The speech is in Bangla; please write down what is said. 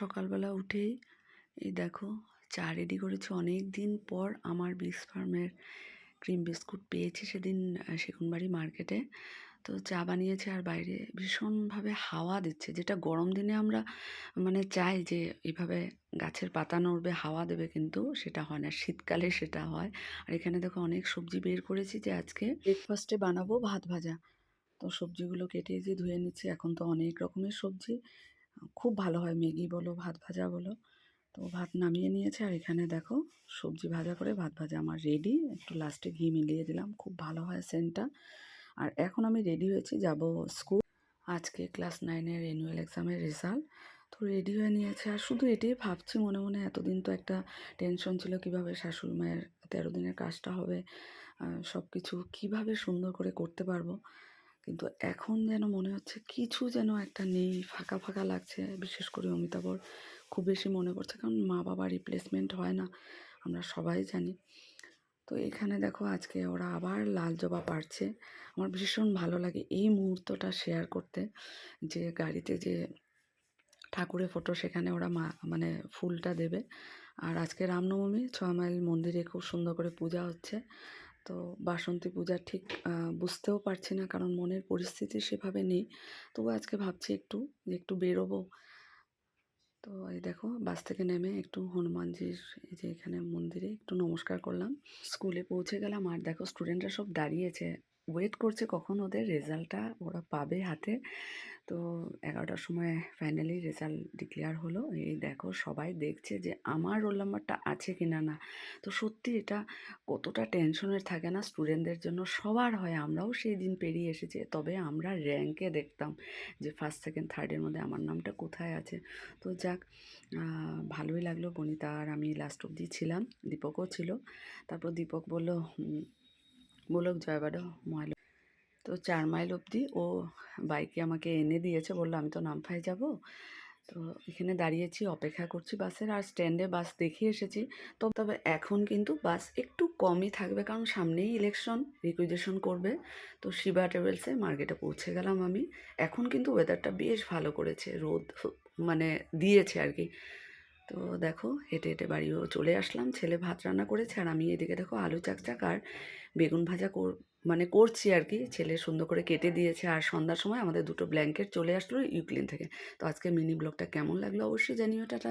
সকালবেলা উঠেই এই দেখো চা রেডি করেছি। অনেক দিন পর আমার বিক্স ফার্মের ক্রিম বিস্কুট পেয়েছি সেদিন সেগুনবাড়ি মার্কেটে। তো চা বানিয়েছে আর বাইরে ভীষণভাবে হাওয়া দিচ্ছে, যেটা গরম দিনে আমরা মানে চাই যে এইভাবে গাছের পাতা নড়বে হাওয়া দেবে, কিন্তু সেটা হয় না, শীতকালে সেটা হয়। আর এখানে দেখো অনেক সবজি বের করেছি যে আজকে ব্রেকফাস্টে বানাবো ভাত ভাজা। তো সবজিগুলো কেটে যে ধুয়ে নিচ্ছি। এখন তো অনেক রকমের সবজি খুব ভালো হয়, ম্যাগি বলো ভাত ভাজা বলো। তো ভাত নামিয়ে নিয়েছে আর এখানে দেখো সবজি ভাজা করে ভাত ভাজা আমার রেডি। একটু লাস্টে ঘি মিলিয়ে দিলাম, খুব ভালো হয় সেন্টটা। আর এখন আমি রেডি হয়েছি যাব স্কুল। আজকে ক্লাস 9-এর অ্যানুয়াল এক্সামের রেজাল্ট। তো রেডি হয়ে নিয়েছে আর শুধু এটাই ভাবছি মনে মনে, এতদিন তো একটা টেনশন ছিল কীভাবে শাশুড়ি মায়ের 13 দিনের কাজটা হবে, সব কিছু কীভাবে সুন্দর করে করতে পারবো। কিন্তু এখন যেন মনে হচ্ছে কিছু যেন একটা নেই, ফাঁকা ফাঁকা লাগছে। বিশেষ করে অমিতাভর খুব বেশি মনে পড়ছে, কারণ মা বাবা রিপ্লেসমেন্ট হয় না, আমরা সবাই জানি। তো এখানে দেখো আজকে ওরা আবার লাল জবা পাড়ছে। আমার ভীষণ ভালো লাগে এই মুহূর্তটা শেয়ার করতে, যে গাড়িতে যে ঠাকুরের ফটো সেখানে ওরা মানে ফুলটা দেবে। আর আজকে রামনবমী, 6 মাইল মন্দিরে খুব সুন্দর করে পূজা হচ্ছে। তো বাসন্তী পূজা ঠিক বুঝতেও পারছি না, কারণ মনের পরিস্থিতি সেভাবে নেই। তবু আজকে ভাবছি একটু বেরোবো। তো এই দেখো বাস থেকে নেমে একটু হনুমানজির এই যে এখানে মন্দিরে একটু নমস্কার করলাম। স্কুলে পৌঁছে গেলাম আর দেখো স্টুডেন্টরা সব দাঁড়িয়েছে, ওয়েট করছে কখন ওদের রেজাল্টটা ওরা পাবে হাতে। তো 11টার সময় ফাইনালি রেজাল্ট ডিক্লেয়ার হলো। এই দেখো সবাই দেখছে যে আমার রোল নাম্বারটা আছে কি না। তো সত্যি এটা কতটা টেনশনের থাকে না স্টুডেন্টদের জন্য, সবার হয়। আমরাও সেই দিন পেরিয়ে এসেছি, তবে আমরা র্যাঙ্কে দেখতাম যে ফার্স্ট সেকেন্ড থার্ডের মধ্যে আমার নামটা কোথায় আছে। তো যাক, ভালোই লাগলো। বনিতা আর আমি লাস্ট অবধি ছিলাম, দীপকও ছিল। তারপর দীপক বললো বলক জয়বাডো মহাল। তো 4 মাইল অবধি ও বাইকে আমাকে এনে দিয়েছে, বললো আমি তো নামফায় যাব। তো এখানে দাঁড়িয়েছি, অপেক্ষা করছি বাসের। আর স্ট্যান্ডে বাস দেখে এসেছি। তবে এখন কিন্তু বাস একটু কমই থাকবে, কারণ সামনেই ইলেকশন, রিকুইজিশন করবে। তো শিবা ট্রাভেলসে মার্কেটে পৌঁছে গেলাম আমি। এখন কিন্তু ওয়েদারটা বেশ ভালো করেছে, রোদ মানে দিয়েছে আর কি। তো দেখো হেঁটে হেঁটে বাড়িও চলে আসলাম। ছেলে ভাত রান্না করেছে আর আমি এদিকে দেখো আলু চাকচাক আর বেগুন ভাজা করছি আর কি। ছেলে সুন্দর করে কেটে দিয়েছে। আর সন্ধ্যার সময় আমাদের 2টো ব্ল্যাঙ্কেট চলে আসলো ইউক্লিন থেকে। তো আজকে মিনি ব্লগটা কেমন লাগলো অবশ্যই জানিও। টাটা।